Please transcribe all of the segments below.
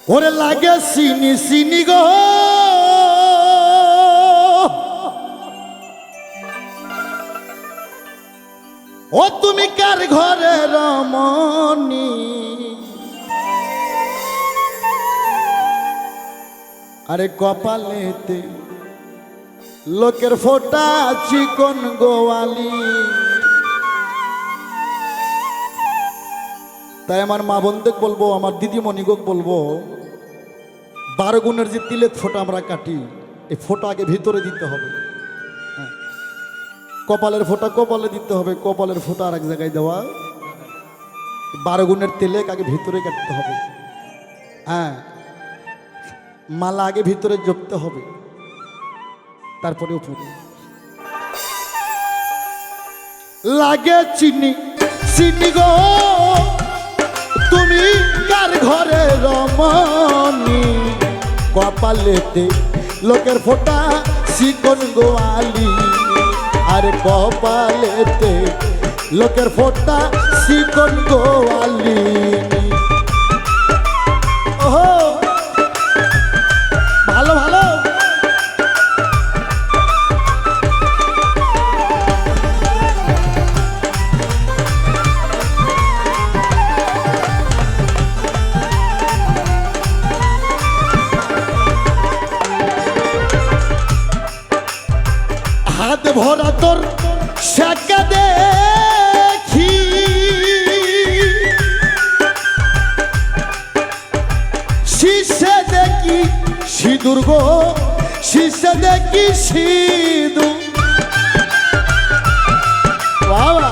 ওরে লাগে চিনি চিনি গো ও তুমি কার ঘরে রমণী আরে কপালেতে লোকের ফোটা চিকন গোয়ালি। তাই আমার মা বোনদের বলবো, আমার দিদিমণিগোক বলবো, 12 গুণের যে তিলের ফোঁটা আমরা কাটি, এই ফোঁটা আগে ভিতরে দিতে হবে। কপালের ফোঁটা কপালে দিতে হবে, কপালের ফোঁটা আর এক জায়গায় দেওয়া। 12 গুণের তেলে আগে ভিতরে কাটতে হবে। হ্যাঁ, মালা আগে ভিতরে জপতে হবে, তারপরে উপরে। লাগে চিনি চিনি গো তুমি কার ঘরে রমণী কপালেতে লোকের ফোঁটা চিকন গোয়ালি। আরে কপালেতে লোকের ফোঁটা চিকন গোয়ালি। ওহো ভালো ভালো। হাত ভরা তোর শাকা দেখি শিশে দেখি সিঁদুর গো শিশে দেখি সিঁদুর। বাবা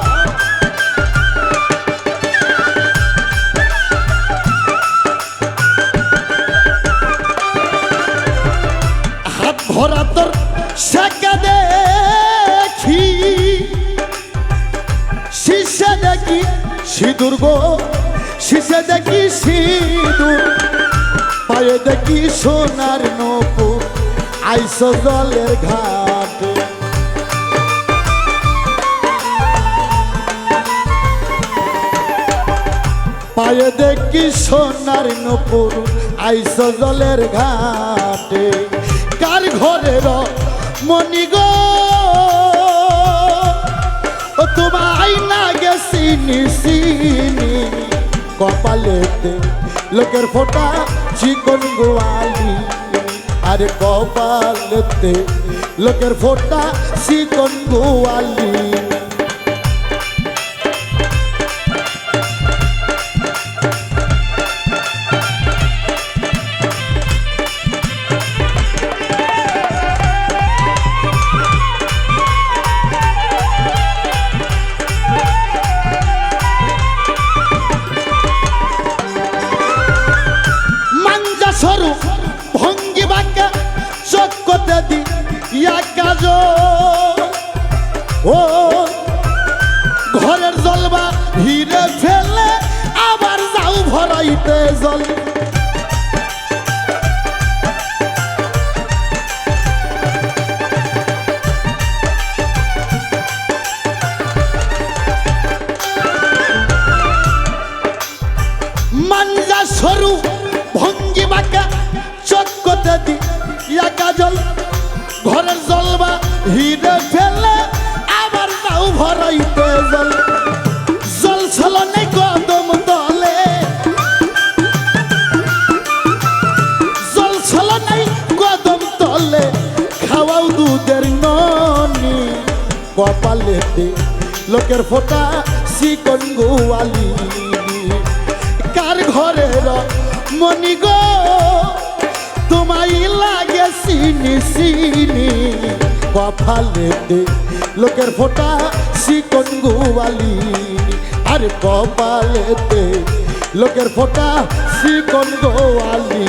হাত ভরা তোর শাকা দেখি শিশে দেখি সিঁদুর গো শিশে দেখি সিঁদুর। পায়ে দেখি সোনার নূপুর আইসো জলের ঘাটে। পায়ে দেখি সোনার নূপুর আইসো জলের ঘাটে। কার ঘরের মনি গো ও তোমায় না গেছি নিশিনি কপালেতে লোকের ফোঁটা চিকন গোয়ালি। আরে কপালেতে লোকের ফোঁটা চিকন গোয়ালি। সরু ভঙ্গি বাঁকা চক্কতে দি কাজ ও ঘরের জলবা হিরে ফেলে আবার যাও ভরাইতে জল। মাঞ্জা সরু ভঙ্গি বাঁকা চক্কতে দি কাজল ঘরের জলবা হিরে ফেলে আবার নাও ভরাইতে জল। জল ছলনে কদম তলে জল ছলনে কদম তলে খাওয়াও দুধের ননি। কপালেতে লোকের ফোঁটা চিকন গোয়ালি। কার ঘরের মনি গো তোমায় লাগে চিনি চিনি কপালেতে লোকের ফোঁটা চিকন গোয়ালি। আরে কপালেতে লোকের ফোঁটা চিকন গোয়ালি।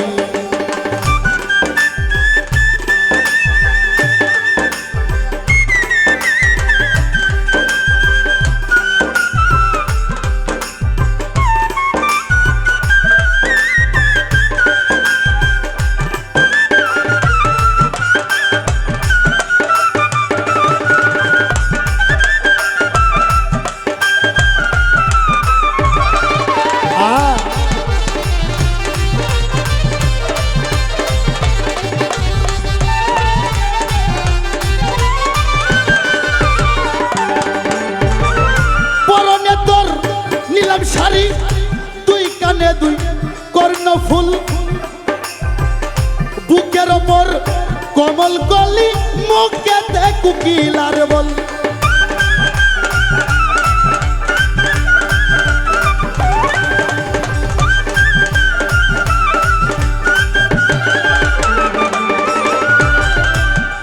কর্ণফুল বুকের ওপর কমল কলি মুখেতে কুকিলার বল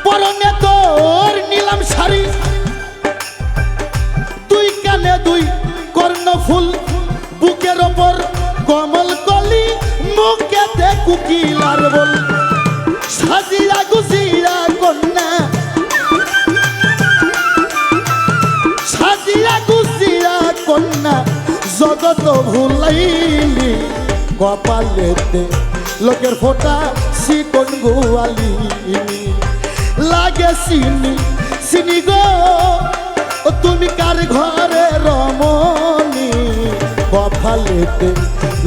পরনে তোর নিলাম শাড়ি দুই কানে দুই কর্ণফুল বুকের ওপর কমল কলি মুখেতে কুকিলার বল সাজিয়া গুজিয়া কন্যা সাজিয়া গুজিয়া কন্যা জগত ভুলাইলি কপালেতে লোকের ফোঁটা শিকন গোয়ালি লাগে চিনি চিনি গো তুমি কার ঘরে রমণী কপালেতে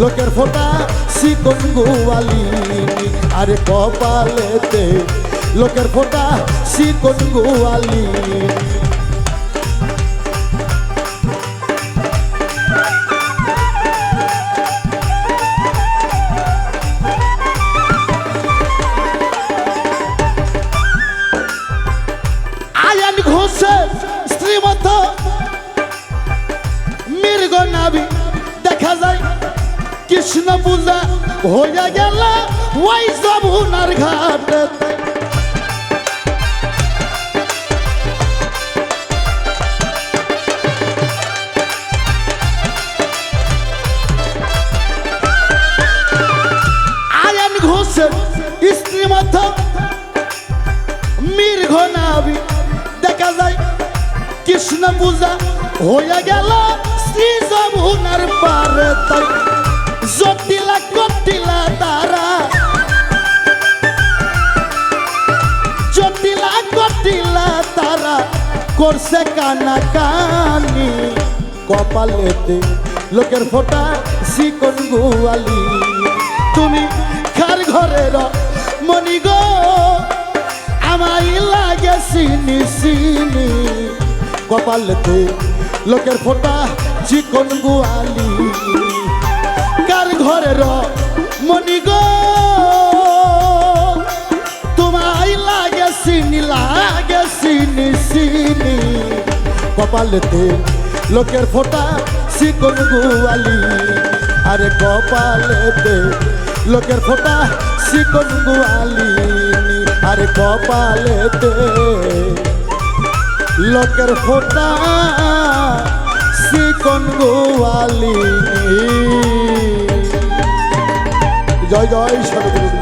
লোকের ফোঁটা শিকন গোয়ালি আরে কপালেতে লোকের ফোঁটা শিকন গোয়ালি আয়ান ঘোষের শ্রীমত মৃগ নাভি দেখা যায় কৃষ্ণ পূজা হয়ে গেল ওই যমুনার ঘাটে আয়ান ঘোষের স্ত্রীমত মৃগ নাভি দেখা যায় কৃষ্ণ পূজা হয়ে গেল শ্রী যমুনার পারে তাই জটিলা কটিলা তারা জটিলা কটিলা তারা করছে কানা কানি কপালেতে লোকের ফোঁটা শিকন গোয়ালি তুমি কার ঘরের মনি গো আমায় লাগে চিনি চিনি কপালেতে লোকের ফোঁটা চিকন গোয়ালি কার ঘরের মনি গো তোমায় লাগে চিনি চিনি কপালেতে লোকের ফোঁটা চিকন গোয়ালি আরে কপালেতে লোকের ফোঁটা চিকন গোয়ালি আরে কপালেতে লোকের ফোঁটা চিকন গোয়ালি জয় জয় সরগুরু।